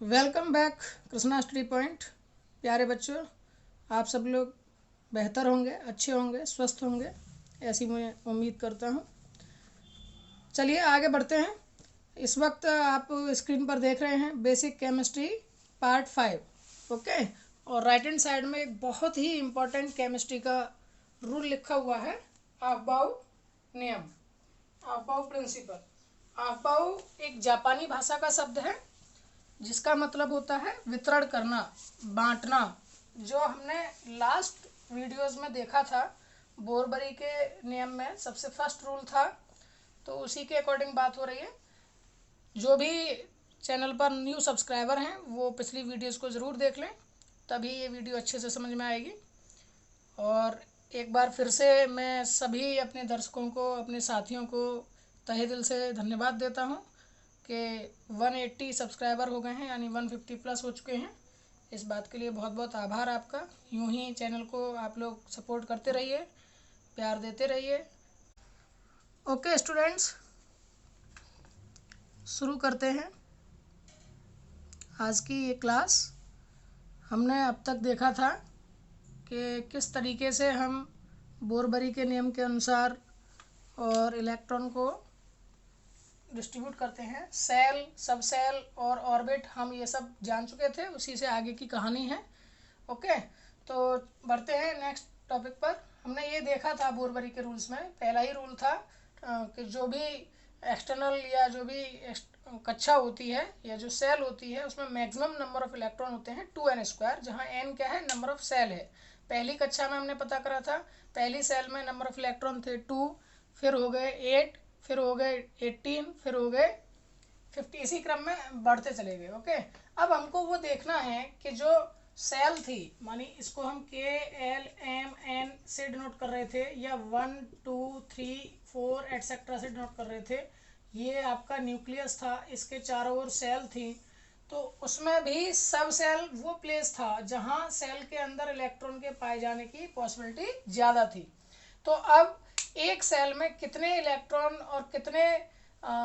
Welcome back Krishna study point. प्यारे बच्चों, आप सब लोग बेहतर होंगे, अच्छे होंगे, स्वस्थ होंगे, ऐसी मैं उम्मीद करता हूँ। चलिए आगे बढ़ते हैं। इस वक्त आप स्क्रीन पर देख रहे हैं बेसिक केमिस्ट्री पार्ट 5। ओके, और राइट हैंड साइड में एक बहुत ही इम्पोर्टेंट केमिस्ट्री का रूल लिखा हुआ है, अफबाउ नियम, अफबाउ प्रिंसिपल। अफबाउ एक जापानी भाषा का शब्द है जिसका मतलब होता है वितरण करना, बांटना। जो हमने लास्ट वीडियोस में देखा था, बोरबरी के नियम में सबसे फर्स्ट रूल था, तो उसी के अकॉर्डिंग बात हो रही है। जो भी चैनल पर न्यू सब्सक्राइबर हैं वो पिछली वीडियोस को ज़रूर देख लें, तभी ये वीडियो अच्छे से समझ में आएगी। और एक बार फिर से मैं सभी अपने दर्शकों को, अपने साथियों को तहे दिल से धन्यवाद देता हूँ कि 180 सब्सक्राइबर हो गए हैं, यानी 150 प्लस हो चुके हैं। इस बात के लिए बहुत बहुत आभार आपका। यूं ही चैनल को आप लोग सपोर्ट करते रहिए, प्यार देते रहिए। ओके स्टूडेंट्स, शुरू करते हैं आज की ये क्लास। हमने अब तक देखा था कि किस तरीके से हम बोरबरी के नियम के अनुसार और इलेक्ट्रॉन को डिस्ट्रीब्यूट करते हैं। सेल, सब सेल और ऑर्बिट हम ये सब जान चुके थे, उसी से आगे की कहानी है। ओके, तो बढ़ते हैं नेक्स्ट टॉपिक पर। हमने ये देखा था बोरबरी के रूल्स में, पहला ही रूल था कि जो भी एक्सटर्नल या जो भी कक्षा होती है या जो सेल होती है उसमें मैक्सिमम नंबर ऑफ इलेक्ट्रॉन होते हैं 2n², जहाँ n क्या है, नंबर ऑफ सेल है। पहली कक्षा में हमने पता करा था, पहली सेल में नंबर ऑफ इलेक्ट्रॉन थे 2, फिर हो गए 8, फिर हो गए 18, फिर हो गए 50, इसी क्रम में बढ़ते चले गए। ओके, अब हमको वो देखना है कि जो सेल थी, मानी इसको हम KLMN से डिनोट कर रहे थे या 1 2 3 4 एटसेट्रा से डिनोट कर रहे थे। ये आपका न्यूक्लियस था, इसके चारों ओर सेल थी, तो उसमें भी सब सेल वो प्लेस था जहां सेल के अंदर इलेक्ट्रॉन के पाए जाने की पॉसिबिलिटी ज़्यादा थी। तो अब एक सेल में कितने इलेक्ट्रॉन और कितने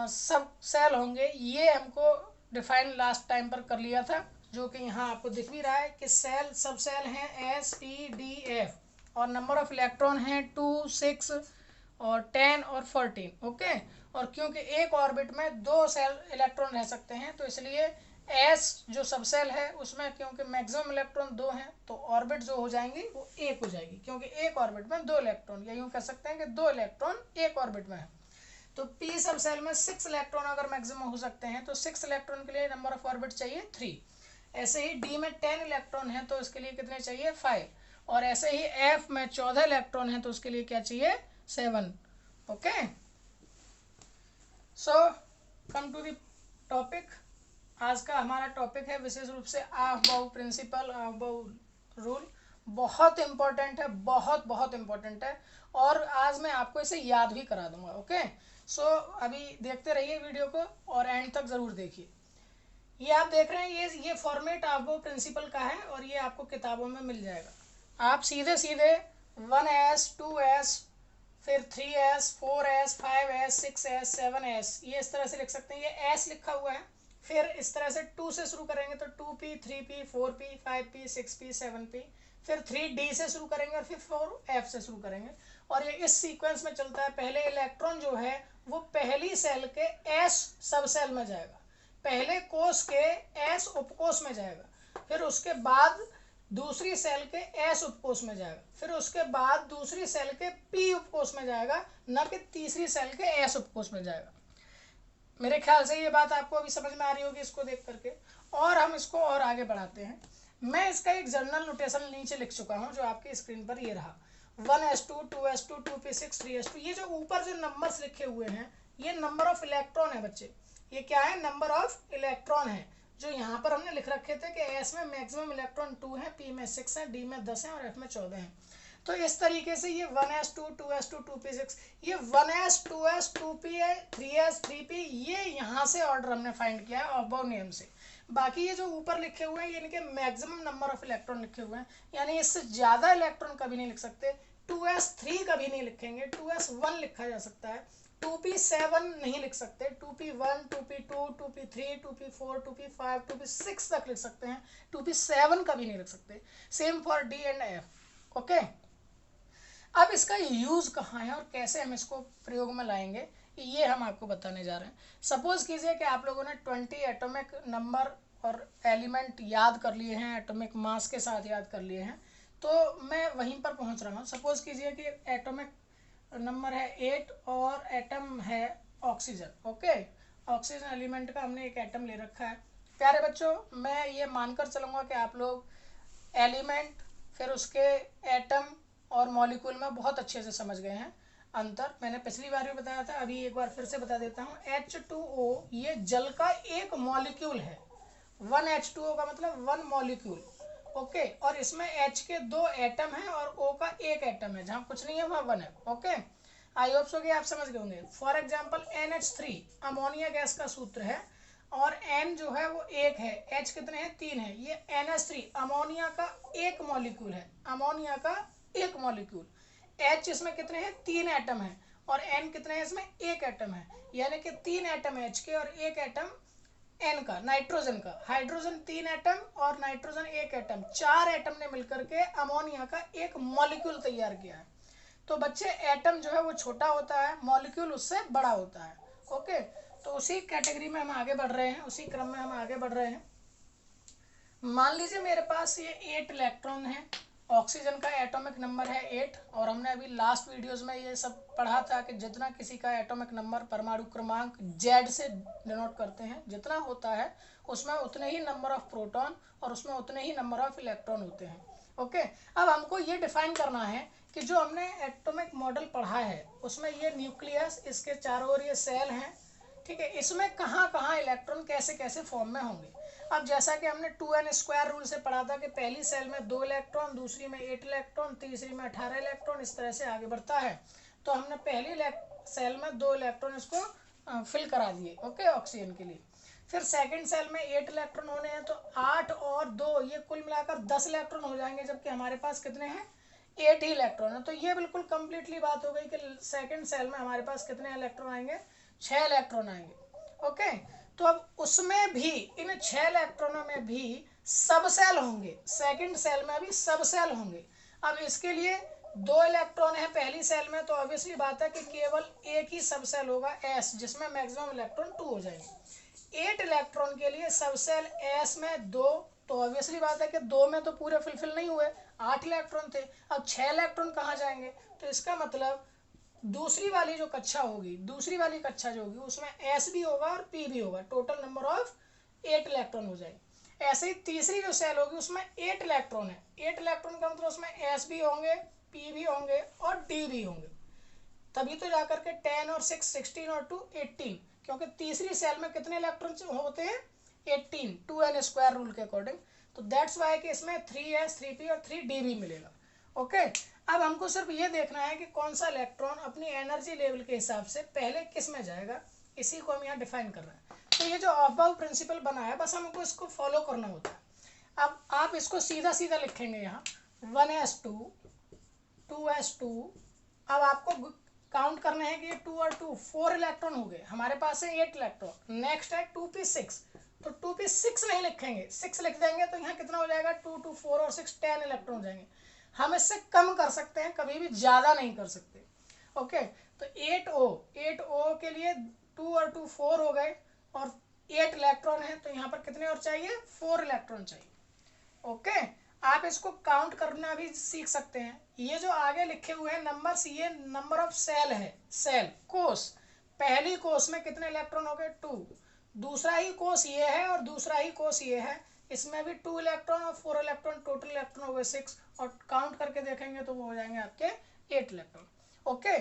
सब सेल होंगे, ये हमको डिफाइन लास्ट टाइम पर कर लिया था, जो कि यहाँ आपको दिख भी रहा है कि सेल, सब सेल हैं SPDF और नंबर ऑफ इलेक्ट्रॉन हैं 2 6 और 10 और 14। ओके, और क्योंकि एक ऑर्बिट में 2 सेल इलेक्ट्रॉन रह सकते हैं, तो इसलिए S जो सब सेल है उसमें क्योंकि मैक्सिमम इलेक्ट्रॉन 2 हैं, तो ऑर्बिट जो हो जाएंगी वो 1 हो जाएगी, क्योंकि एक ऑर्बिट में 2 इलेक्ट्रॉन, या यूँ कह सकते हैं कि 2 इलेक्ट्रॉन एक ऑर्बिट में है। तो P सब सेल में 6 इलेक्ट्रॉन अगर मैक्सिमम हो सकते हैं, तो 6 इलेक्ट्रॉन के लिए नंबर ऑफ ऑर्बिट चाहिए 3। ऐसे ही D में 10 इलेक्ट्रॉन है तो इसके लिए कितने चाहिए 5, और ऐसे ही F में 14 इलेक्ट्रॉन है तो उसके लिए क्या चाहिए 7। Okay, so come to the topic. आज का हमारा टॉपिक है विशेष रूप से अफबाउ प्रिंसिपल, अफबाउ रूल। बहुत इंपॉर्टेंट है, बहुत बहुत इंपॉर्टेंट है, और आज मैं आपको इसे याद भी करा दूंगा। ओके, सो अभी देखते रहिए वीडियो को और एंड तक ज़रूर देखिए। ये आप देख रहे हैं, ये फॉर्मेट अफबाउ प्रिंसिपल का है और ये आपको किताबों में मिल जाएगा। आप सीधे सीधे 1s 2s फिर 3s 4s 5s 6s 7s ये इस तरह से लिख सकते हैं। ये s लिखा हुआ है, फिर इस तरह से 2 से शुरू करेंगे तो 2p 3p 4p 5p 6p 7p, फिर 3d से शुरू करेंगे और फिर 4f से शुरू करेंगे, और ये इस सीक्वेंस में चलता है। पहले इलेक्ट्रॉन जो है वो पहली सेल के s सब सेल में जाएगा, पहले कोष के S उपकोष में जाएगा, फिर उसके बाद दूसरी सेल के S उपकोष में जाएगा, फिर उसके बाद दूसरी सेल के P उपकोष में जाएगा, न कि तीसरी सेल के S उपकोष में जाएगा। मेरे ख्याल से ये बात आपको अभी समझ में आ रही होगी इसको देख करके, और हम इसको और आगे बढ़ाते हैं। मैं इसका एक जर्नल नोटेशन नीचे लिख चुका हूँ जो आपकी स्क्रीन पर ये रहा, 1s2 2s2 2p6 3s2। ये जो ऊपर जो नंबर्स लिखे हुए हैं ये नंबर ऑफ इलेक्ट्रॉन है बच्चे। ये क्या है, नंबर ऑफ इलेक्ट्रॉन है, जो यहाँ पर हमने लिख रखे थे कि S में मैक्सिमम इलेक्ट्रॉन 2 है, P में 6 है, D में 10 है और F में 14 है। तो इस तरीके से ये 1s2 2s2 2p6, ये 1s 2s 2p है, 3s 3p, ये यहाँ से ऑर्डर हमने फाइंड किया है अफबाउ नियम से। बाकी ये जो ऊपर लिखे हुए हैं ये इनके मैक्सिमम नंबर ऑफ इलेक्ट्रॉन लिखे हुए हैं, यानी इससे ज़्यादा इलेक्ट्रॉन कभी नहीं लिख सकते। 2s3 कभी नहीं लिखेंगे, 2s1 लिखा जा सकता है, 2p7 नहीं लिख सकते, 2p1, 2p2, 2p3, 2p4, 2p5, 2p6 तक लिख सकते हैं, 2p7 का भी नहीं लिख सकते। Same for D and F. Okay, अब इसका यूज कहाँ है और कैसे हम इसको प्रयोग में लाएंगे, ये हम आपको बताने जा रहे हैं। सपोज कीजिए कि आप लोगों ने 20 एटॉमिक नंबर और एलिमेंट याद कर लिए हैं, एटॉमिक मास के साथ याद कर लिए हैं, तो मैं वहीं पर पहुंच रहा हूँ। सपोज कीजिए कि एटॉमिक नंबर है 8 और एटम है ऑक्सीजन। ओके, ऑक्सीजन एलिमेंट का हमने एक एटम ले रखा है। प्यारे बच्चों, मैं ये मानकर चलूँगा कि आप लोग एलिमेंट, फिर उसके एटम और मॉलिक्यूल में बहुत अच्छे से समझ गए हैं अंतर। मैंने पिछली बार भी बताया था, अभी एक बार फिर से बता देता हूँ। H2O ये जल का एक मॉलिक्यूल है। 1 H2O का मतलब 1 मॉलिक्यूल। ओके, और इसमें H के 2 एटम हैं और O का एक एटम है, जहाँ कुछ नहीं है वहाँ 1 है। ओके, आई होप सो कि आप समझ गए होंगे। For example NH3 ammonia gas का सूत्र है और N जो है वो 1 है, H कितने हैं 3 है। ये NH3 अमोनिया का एक मॉलिक्यूल है, अमोनिया का एक मॉलिक्यूल। H इसमें कितने हैं 3 एटम है और N कितने हैं इसमें एक एटम है, यानी कि 3 एटम H के और एक एटम N का, नाइट्रोजन का। हाइड्रोजन 3 एटम और नाइट्रोजन एक एटम, 4 एटम ने मिलकर के अमोनिया का एक मॉलिक्यूल तैयार किया है। तो बच्चे एटम जो है वो छोटा होता है, मॉलिक्यूल उससे बड़ा होता है। ओके, तो उसी कैटेगरी में हम आगे बढ़ रहे हैं, उसी क्रम में हम आगे बढ़ रहे हैं। मान लीजिए मेरे पास ये 8 इलेक्ट्रॉन है, ऑक्सीजन का एटॉमिक नंबर है 8, और हमने अभी लास्ट वीडियोस में ये सब पढ़ा था कि जितना किसी का एटॉमिक नंबर परमाणु क्रमांक Z से डिनोट करते हैं, जितना होता है उसमें उतने ही नंबर ऑफ प्रोटॉन और उसमें उतने ही नंबर ऑफ इलेक्ट्रॉन होते हैं। ओके, अब हमको ये डिफाइन करना है कि जो हमने एटॉमिक मॉडल पढ़ा है उसमें ये न्यूक्लियस, इसके चारों ओर ये सेल हैं, ठीक है, इसमें कहाँ कहाँ इलेक्ट्रॉन कैसे कैसे फॉर्म में होंगे। अब जैसा कि हमने 2n² रूल से पढ़ा था कि पहली सेल में 2 इलेक्ट्रॉन, दूसरी में 8 इलेक्ट्रॉन, तीसरी में 18 इलेक्ट्रॉन, इस तरह से आगे बढ़ता है। तो हमने पहली सेल में 2 इलेक्ट्रॉन इसको फिल करा दिए, ओके, ऑक्सीजन के लिए। फिर सेकंड सेल में 8 इलेक्ट्रॉन होने हैं, तो 8 और 2 ये कुल मिलाकर 10 इलेक्ट्रॉन हो जाएंगे, जबकि हमारे पास कितने हैं 8 ही इलेक्ट्रॉन है। तो ये बिल्कुल कंप्लीटली बात हो गई कि सेकंड सेल में हमारे पास कितने इलेक्ट्रॉन आएंगे, 6 इलेक्ट्रॉन आएंगे। ओके, तो अब उसमें भी, इन 6 इलेक्ट्रॉनों में भी सब सेल होंगे, सेकंड सेल में भी सब सेल होंगे। अब इसके लिए 2 इलेक्ट्रॉन है पहली सेल में, तो ऑब्वियसली बात है कि केवल एक ही सब सेल होगा S, जिसमें मैक्सिमम इलेक्ट्रॉन 2 हो जाएंगे। 8 इलेक्ट्रॉन के लिए सब सेल S में 2, तो ऑब्वियसली बात है कि 2 में तो पूरे फुलफिल नहीं हुए, 8 इलेक्ट्रॉन थे। अब 6 इलेक्ट्रॉन कहाँ जाएंगे, तो इसका मतलब दूसरी वाली जो कक्षा होगी, दूसरी वाली कक्षा जो होगी उसमें S भी होगा और P भी होगा, टोटल नंबर ऑफ 8 इलेक्ट्रॉन हो जाएगी। ऐसे ही तीसरी जो सेल होगी उसमें 8 इलेक्ट्रॉन है, 8 इलेक्ट्रॉन का मतलब उसमें S भी होंगे, P भी होंगे और D भी होंगे, तभी तो जाकर के 10 और 6 16 और 2 18, क्योंकि तीसरी सेल में कितने इलेक्ट्रॉन होते हैं 18, 2n² रूल के अकॉर्डिंग। तो दैट्स वाई कि इसमें 3s 3p और 3d भी मिलेगा। ओके, अब हमको सिर्फ ये देखना है कि कौन सा इलेक्ट्रॉन अपनी एनर्जी लेवल के हिसाब से पहले किस में जाएगा, इसी को हम यहाँ डिफाइन कर रहे हैं। तो ये जो अबव प्रिंसिपल बना है, बस हमको इसको फॉलो करना होता है। अब आप इसको सीधा सीधा लिखेंगे यहाँ 1s2 2s2। अब आपको काउंट करने हैं कि ये 2 और 2 4 इलेक्ट्रॉन हो गए, हमारे पास है 8 इलेक्ट्रॉन। नेक्स्ट है 2p6, तो 2p6 नहीं लिखेंगे, 6 लिख देंगे तो यहाँ कितना हो जाएगा 2 2 4 और 6 10 इलेक्ट्रॉन हो जाएंगे। हम इससे कम कर सकते हैं, कभी भी ज़्यादा नहीं कर सकते। ओके, तो 8O के लिए 2 और 2 4 हो गए और 8 इलेक्ट्रॉन है, तो यहाँ पर कितने और चाहिए 4 इलेक्ट्रॉन चाहिए। ओके, आप इसको काउंट करना भी सीख सकते हैं। ये जो आगे लिखे हुए हैं नंबर्स, ये नंबर ऑफ सेल है, सेल कोष। पहली कोष में कितने इलेक्ट्रॉन हो गए 2, दूसरा ही कोष ये है और दूसरा ही कोष ये है, इसमें भी 2 इलेक्ट्रॉन और 4 इलेक्ट्रॉन, टोटल इलेक्ट्रॉन हो गए 6, और काउंट करके देखेंगे तो वो हो जाएंगे आपके 8 इलेक्ट्रॉन। ओके,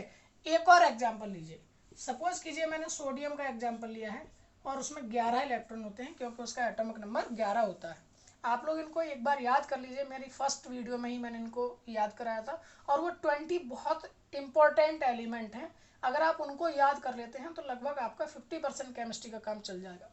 एक और एग्जाम्पल लीजिए। सपोज कीजिए मैंने सोडियम का एग्जाम्पल लिया है और उसमें 11 इलेक्ट्रॉन होते हैं, क्योंकि उसका एटॉमिक नंबर 11 होता है। आप लोग इनको एक बार याद कर लीजिए, मेरी फर्स्ट वीडियो में ही मैंने इनको याद कराया था, और वो 20 बहुत इंपॉर्टेंट एलिमेंट हैं। अगर आप उनको याद कर लेते हैं तो लगभग आपका 50% केमिस्ट्री का काम चल जाएगा।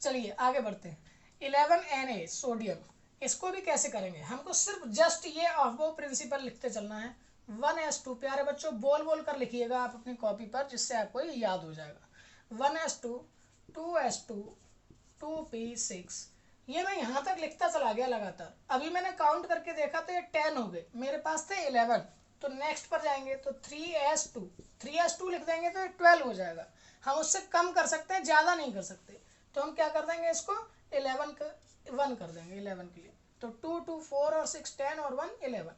चलिए आगे बढ़ते हैं। 11Na सोडियम, इसको भी कैसे करेंगे, हमको सिर्फ जस्ट ये अबव प्रिंसिपल लिखते चलना है। 1s2, प्यारे बच्चों बोल बोल कर लिखिएगा आप अपनी कॉपी पर, जिससे आपको ये याद हो जाएगा। 1s2, 2s2, 2p6। ये मैं यहाँ तक लिखता चला गया लगातार। अभी मैंने काउंट करके देखा तो ये 10 हो गए, मेरे पास थे 11। तो नेक्स्ट पर जाएंगे तो 3s2 लिख देंगे तो ये 12 हो जाएगा। हम उससे कम कर सकते हैं, ज़्यादा नहीं कर सकते। तो हम क्या कर देंगे, इसको 1 कर देंगे 11 के लिए। तो 2 2 4 और 6 10 और 1 11।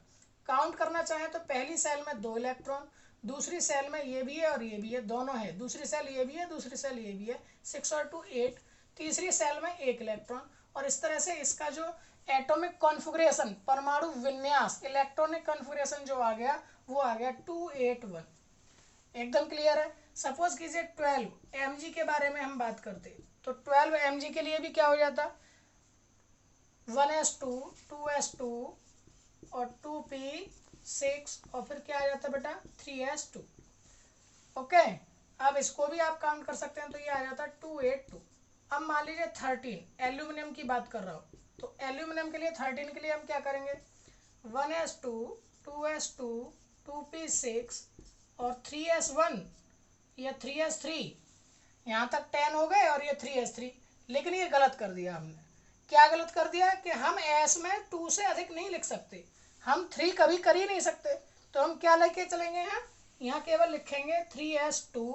काउंट करना चाहें तो पहली सेल में 2 इलेक्ट्रॉन, दूसरी सेल में ये भी है और ये भी है, दोनों है। दूसरी सेल ये भी है, दूसरी सेल ये भी है, 6 और 2 8। तीसरी सेल में 1 इलेक्ट्रॉन। और इस तरह से इसका जो एटॉमिक कॉन्फ़िगरेशन, परमाणु विन्यास, इलेक्ट्रॉनिक कॉन्फ़िगरेशन जो आ गया वो आ गया 281। एकदम क्लियर है। सपोज कीजिए 12 mg के बारे में हम बात करते तो 12 mg के लिए भी क्या हो जाता, 1s2, 2s2 और 2p6 और फिर क्या आ जाता बेटा 3s2। ओके, अब इसको भी आप काउंट कर सकते हैं तो ये आ जाता 282। अब मान लीजिए 13 एल्यूमिनियम की बात कर रहा हूँ, तो एल्यूमिनियम के लिए 13 के लिए हम क्या करेंगे, 1s2, 2s2, 2p6 और 3s1 या 3s3। यहाँ तक 10 हो गए और ये 3s3। लेकिन ये गलत कर दिया हमने। क्या गलत कर दिया कि हम s में 2 से अधिक नहीं लिख सकते, हम 3 कभी कर ही नहीं सकते। तो हम क्या लेके चलेंगे, यहाँ केवल लिखेंगे 3s2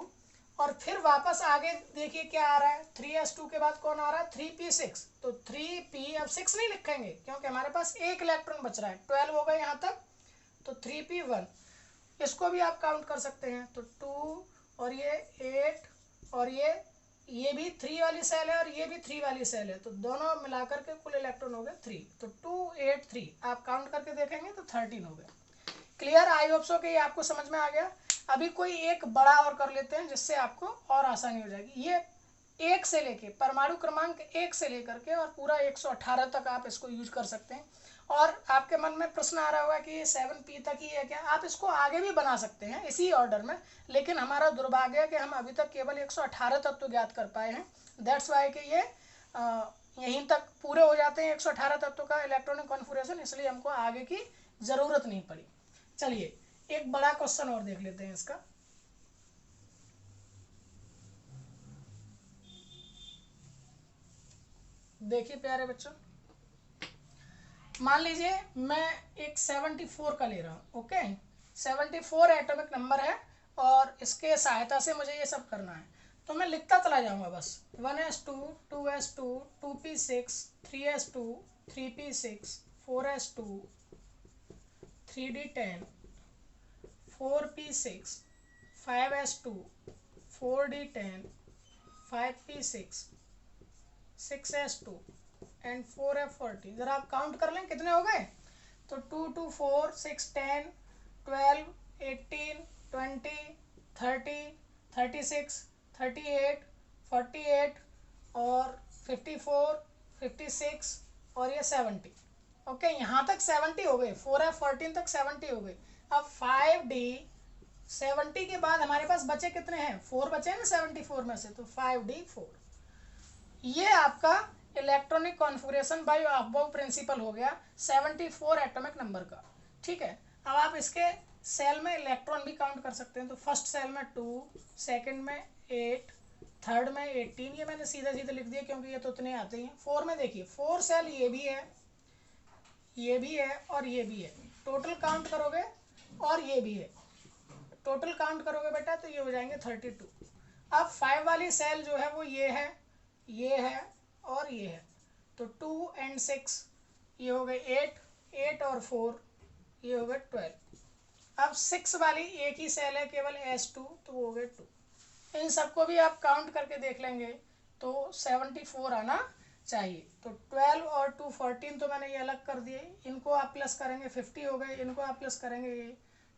और फिर वापस आगे देखिए क्या आ रहा है, 3s2 के बाद कौन आ रहा है 3p6। तो 3p, अब 6 नहीं लिखेंगे क्योंकि हमारे पास 1 इलेक्ट्रॉन बच रहा है, 12 हो गए यहाँ तक। तो 3p1, इसको भी आप काउंट कर सकते हैं। तो 2 और ये 8 और ये भी 3 वाली सेल है और ये भी 3 वाली सेल है, तो दोनों मिलाकर के कुल इलेक्ट्रॉन हो गए 3। तो 283 आप काउंट करके देखेंगे तो 13 हो गए। क्लियर, आई होप सो कि ये आपको समझ में आ गया। अभी कोई एक बड़ा और कर लेते हैं जिससे आपको और आसानी हो जाएगी। ये 1 से लेके परमाणु क्रमांक 1 से लेकर के और पूरा 118 तक आप इसको यूज कर सकते हैं। और आपके मन में प्रश्न आ रहा होगा कि ये 7p तक ही है क्या, आप इसको आगे भी बना सकते हैं इसी ऑर्डर में। लेकिन हमारा दुर्भाग्य है कि हम अभी तक केवल 118 तत्व ज्ञात कर पाए हैं। दैट्स वाई कि ये यहीं तक पूरे हो जाते हैं 118 तत्व का इलेक्ट्रॉनिक कॉन्फ़िगरेशन, इसलिए हमको आगे की ज़रूरत नहीं पड़ी। चलिए एक बड़ा क्वेश्चन और देख लेते हैं इसका। देखिए प्यारे बच्चों, मान लीजिए मैं एक 74 का ले रहा हूँ। ओके, 74 एटॉमिक नंबर है और इसके सहायता से मुझे ये सब करना है। तो मैं लिखता चला जाऊंगा बस, 1s2, 2s2, 2p6, 3s2, 3p6, 4s2, 3d10, 4p6, 5s2, 4d10, 5p6, 6s2 and 4f40। जरा आप काउंट कर लें कितने हो गए। तो 2 2 4 6 10 12 18 20 30 36 38 48 और 54 56 और ये 70। ओके, यहाँ तक 70 हो गए, 4f14 तक 70 हो गए। अब 5d 70 के बाद हमारे पास बचे कितने हैं, 4 बचे हैं ना 74 में से, तो 5d4। ये आपका electronic configuration by Aufbau principle हो गया 74 एटॉमिक नंबर का। ठीक है, अब आप इसके सेल में इलेक्ट्रॉन भी काउंट कर सकते हैं। तो फर्स्ट सेल में 2, सेकंड में 8, थर्ड में 18। ये मैंने सीधा सीधा लिख दिया क्योंकि ये तो उतने आते ही हैं। 4 में देखिए 4 सेल ये भी है, ये भी है और ये भी है। टोटल काउंट करोगे और ये भी है, टोटल काउंट करोगे बेटा तो ये हो जाएंगे 32। अब 5 वाली सेल जो है वो ये है, ये है और ये है। तो 2 and 6 ये हो गए 8, 8 और 4 ये हो गए 12। अब 6 वाली एक ही सेल है केवल S2, तो वो हो गए 2। इन सबको भी आप काउंट करके देख लेंगे तो 74 आना चाहिए। तो 12 और 2 14 तो मैंने ये अलग कर दिए, इनको आप प्लस करेंगे 50 हो गए, इनको आप प्लस करेंगे ये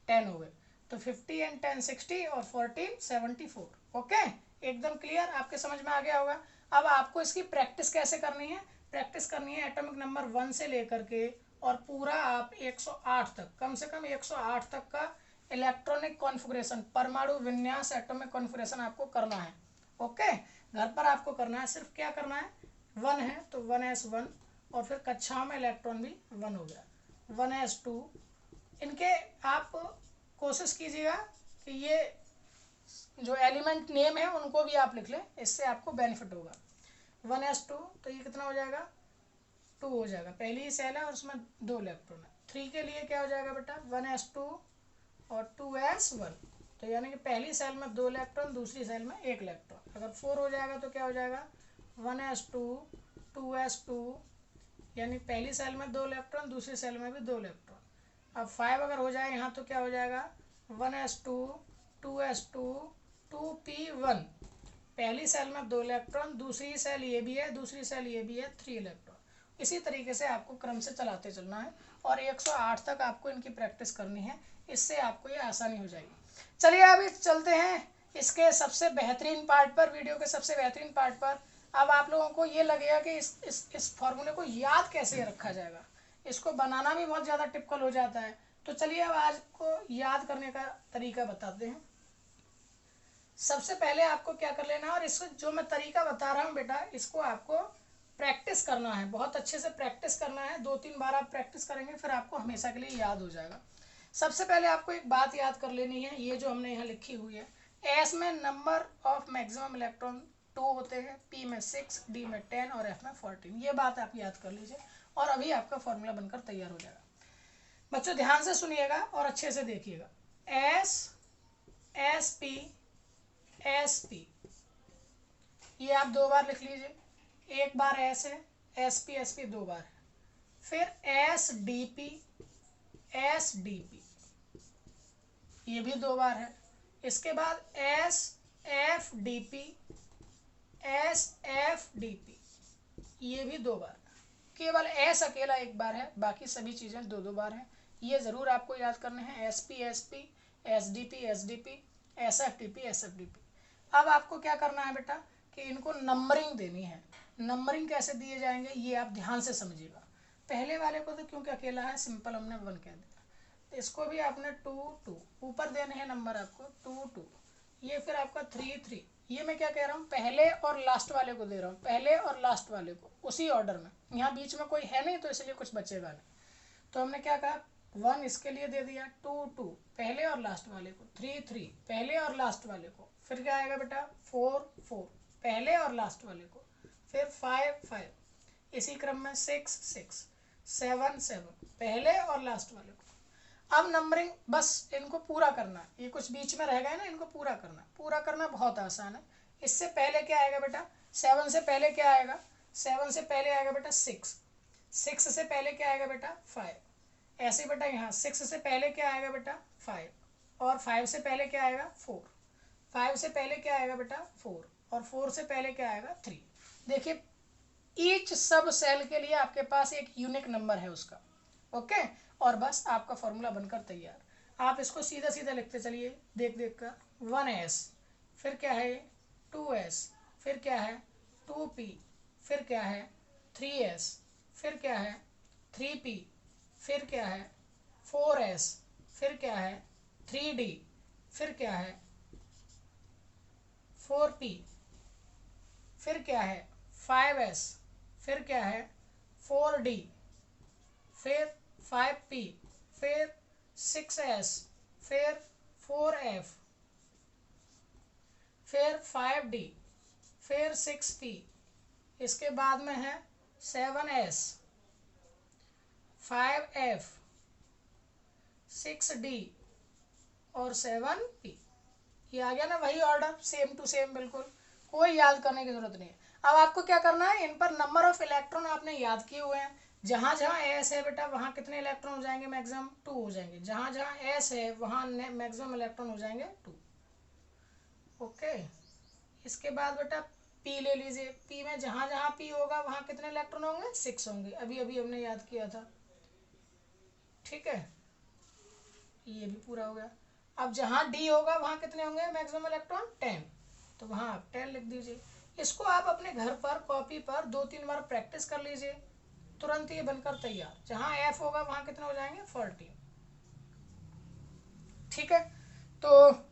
10 हो गए। तो 50 and 10 60 और 14 74। ओके, एकदम क्लियर, आपके समझ में आ गया होगा। अब आपको इसकी प्रैक्टिस कैसे करनी है, प्रैक्टिस करनी है एटॉमिक नंबर 1 से लेकर के और पूरा आप 108 तक, कम से कम 108 तक का इलेक्ट्रॉनिक कॉन्फ़िगरेशन, परमाणु विन्यास, एटॉमिक कॉन्फ़िगरेशन आपको करना है। ओके, घर पर आपको करना है। सिर्फ क्या करना है, 1 है तो 1s1 और फिर कक्षाओं में इलेक्ट्रॉन भी 1 हो गया, 1s2, इनके आप कोशिश कीजिएगा कि ये जो एलिमेंट नेम है उनको भी आप लिख लें, इससे आपको बेनिफिट होगा। 1s2 तो ये कितना हो जाएगा 2 हो जाएगा, पहली ही सेल है और उसमें 2 इलेक्ट्रॉन है। 3 के लिए क्या हो जाएगा बेटा 1s2 और 2s1, तो यानी कि पहली सेल में 2 इलेक्ट्रॉन, दूसरी सेल में 1 इलेक्ट्रॉन। अगर 4 हो जाएगा तो क्या हो जाएगा 1s2 2s2, यानी पहली सेल में 2 इलेक्ट्रॉन, दूसरी सेल में भी 2 इलेक्ट्रॉन। अब 5 अगर हो जाए यहाँ तो क्या हो जाएगा 1s2 2s2 2p1, पहली सेल में 2 इलेक्ट्रॉन, दूसरी सेल ये भी है, दूसरी सेल ये भी है, 3 इलेक्ट्रॉन। इसी तरीके से आपको क्रम से चलाते चलना है और 108 तक आपको इनकी प्रैक्टिस करनी है, इससे आपको ये आसानी हो जाएगी। चलिए अभी चलते हैं इसके सबसे बेहतरीन पार्ट पर, वीडियो के सबसे बेहतरीन पार्ट पर। अब आप लोगों को ये लगेगा कि इस फॉर्मूले को याद कैसे रखा जाएगा, इसको बनाना भी बहुत ज़्यादा टिपिकल हो जाता है। तो चलिए अब आज को याद करने का तरीका बताते हैं। सबसे पहले आपको क्या कर लेना है, और इसको जो मैं तरीका बता रहा हूँ बेटा, इसको आपको प्रैक्टिस करना है, बहुत अच्छे से प्रैक्टिस करना है। 2-3 बार आप प्रैक्टिस करेंगे फिर आपको हमेशा के लिए याद हो जाएगा। सबसे पहले आपको एक बात याद कर लेनी है, ये जो हमने यहाँ लिखी हुई है, एस में नंबर ऑफ मैक्सिमम इलेक्ट्रॉन 2 होते हैं, पी में 6, डी में 10 और एफ में 14। ये बात आप याद कर लीजिए और अभी आपका फॉर्मूला बनकर तैयार हो जाएगा। बच्चों ध्यान से सुनिएगा और अच्छे से देखिएगा। एस एस पी ये आप 2 बार लिख लीजिए, एक बार एस है, एस पी 2 बार है, फिर एस डी पी ये भी 2 बार है, इसके बाद एस एफ डी पी ये भी 2 बार। केवल एस अकेला 1 बार है, बाकी सभी चीज़ें 2-2 बार हैं। ये ज़रूर आपको याद करने हैं, S P S D P S F D P. अब आपको क्या करना है बेटा कि इनको नंबरिंग देनी है। नंबरिंग कैसे दिए जाएंगे ये आप ध्यान से समझिएगा। पहले वाले को तो क्योंकि अकेला है, सिंपल हमने 1 कह दिया, तो इसको भी आपने 2 ऊपर देने हैं नंबर आपको 2 ये फिर आपका 3 ये मैं क्या कह रहा हूँ, पहले और लास्ट वाले को दे रहा हूँ, पहले और लास्ट वाले को उसी ऑर्डर में। यहाँ बीच में कोई है नहीं तो इसलिए कुछ बचेगा नहीं। तो हमने क्या कहा 1 इसके लिए दे दिया, 2 पहले और लास्ट वाले को, 3 पहले और लास्ट वाले को, फिर क्या आएगा बेटा 4 पहले और लास्ट वाले को, फिर 5 इसी क्रम में 6 7 पहले और लास्ट वाले को। अब नंबरिंग बस इनको पूरा करना, ये कुछ बीच में रह गए ना, इनको पूरा करना बहुत आसान है। इससे पहले क्या आएगा बेटा 7 से पहले क्या आएगा, 7 से पहले आएगा बेटा 6 से पहले क्या आएगा बेटा 5, ऐसे बेटा यहाँ 6 से पहले क्या आएगा बेटा 5, और 5 से पहले क्या आएगा 4, 5 से पहले क्या आएगा बेटा 4, और 4 से पहले क्या आएगा 3। देखिए ईच सब सेल के लिए आपके पास एक यूनिक नंबर है उसका, ओके। और बस आपका फॉर्मूला बनकर तैयार। आप इसको सीधा सीधा लिखते चलिए देख कर। 1s फिर क्या है 2s, फिर क्या है 2p, फिर क्या है 3s, फिर क्या है 3p, फिर क्या है 4s, फिर क्या है 3d, फिर क्या है 4p, फिर क्या है 5s, फिर क्या है 4d, फिर 5p, फिर 6s, फिर 4f, फिर 5d, फिर 6p, इसके बाद में है 7s, 5f, 6d और 7p। ये आ गया ना वही ऑर्डर, सेम टू सेम, बिल्कुल कोई याद करने की जरूरत नहीं है। अब आपको क्या करना है, इन पर नंबर ऑफ इलेक्ट्रॉन आपने याद किए हुए हैं। जहाँ जहाँ एस है बेटा वहाँ कितने इलेक्ट्रॉन हो जाएंगे मैक्सिमम 2 हो जाएंगे, जहाँ जहाँ एस है वहाँ मैक्सिमम इलेक्ट्रॉन हो जाएंगे 2, ओके। इसके बाद बेटा पी ले लीजिए, पी में जहाँ जहाँ पी होगा वहाँ कितने इलेक्ट्रॉन होंगे 6 होंगे, अभी अभी हमने याद किया था, ठीक है। ये भी पूरा हो गया। अब जहाँ डी होगा वहाँ कितने होंगे मैक्सिमम इलेक्ट्रॉन 10, तो वहाँ आप 10 लिख दीजिए। इसको आप अपने घर पर कॉपी पर 2-3 बार प्रैक्टिस कर लीजिए, तुरंत ये बनकर तैयार। जहाँ एफ होगा वहाँ कितने हो जाएंगे 14, ठीक है। तो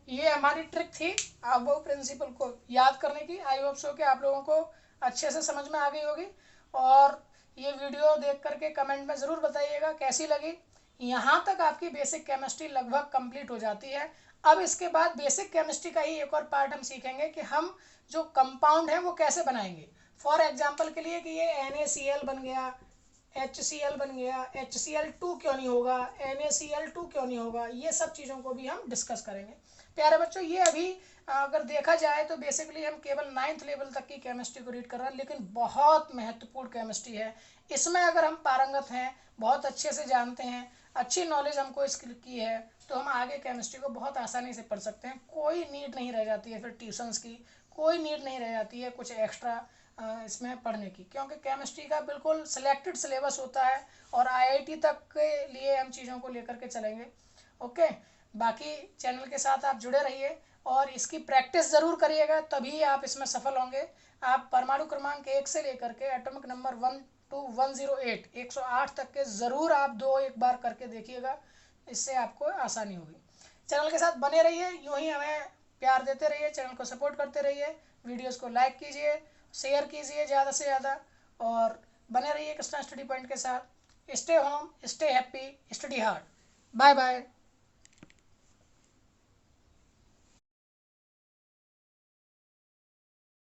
ये हमारी ट्रिक थी अब वो प्रिंसिपल को याद करने की। आई होप सो कि आप लोगों को अच्छे से समझ में आ गई होगी। और ये वीडियो देख करके कमेंट में ज़रूर बताइएगा कैसी लगी। यहाँ तक आपकी बेसिक केमिस्ट्री लगभग कंप्लीट हो जाती है। अब इसके बाद बेसिक केमिस्ट्री का ही एक और पार्ट हम सीखेंगे कि हम जो कंपाउंड है वो कैसे बनाएंगे। फॉर एग्जांपल के लिए कि ये NaCl बन गया, HCl बन गया, HCl2 क्यों नहीं होगा, NaCl2 क्यों नहीं होगा, ये सब चीज़ों को भी हम डिस्कस करेंगे। प्यारे बच्चों, ये अभी अगर देखा जाए तो बेसिकली हम केवल 9th लेवल तक की केमिस्ट्री को रीड कर रहे हैं, लेकिन बहुत महत्वपूर्ण केमिस्ट्री है। इसमें अगर हम पारंगत हैं, बहुत अच्छे से जानते हैं, अच्छी नॉलेज हमको इसकी है, तो हम आगे केमिस्ट्री को बहुत आसानी से पढ़ सकते हैं। कोई नीड नहीं रह जाती है फिर ट्यूशन्स की, कोई नीड नहीं रह जाती है कुछ एक्स्ट्रा इसमें पढ़ने की, क्योंकि केमिस्ट्री का बिल्कुल सिलेक्टेड सिलेबस होता है और IIT तक के लिए हम चीज़ों को लेकर के चलेंगे। ओके, बाकी चैनल के साथ आप जुड़े रहिए और इसकी प्रैक्टिस ज़रूर करिएगा, तभी आप इसमें सफल होंगे। आप परमाणु क्रमांक 1 से लेकर के एटॉमिक नंबर 1 to 108 108 तक के ज़रूर आप 2-1 बार करके देखिएगा, इससे आपको आसानी होगी। चैनल के साथ बने रहिए, यूँ ही हमें प्यार देते रहिए, चैनल को सपोर्ट करते रहिए, वीडियोस को लाइक कीजिए, शेयर कीजिए ज़्यादा से ज़्यादा, और बने रहिए कृष्णा स्टडी पॉइंट के साथ। Stay home, stay happy, study hard. Bye bye.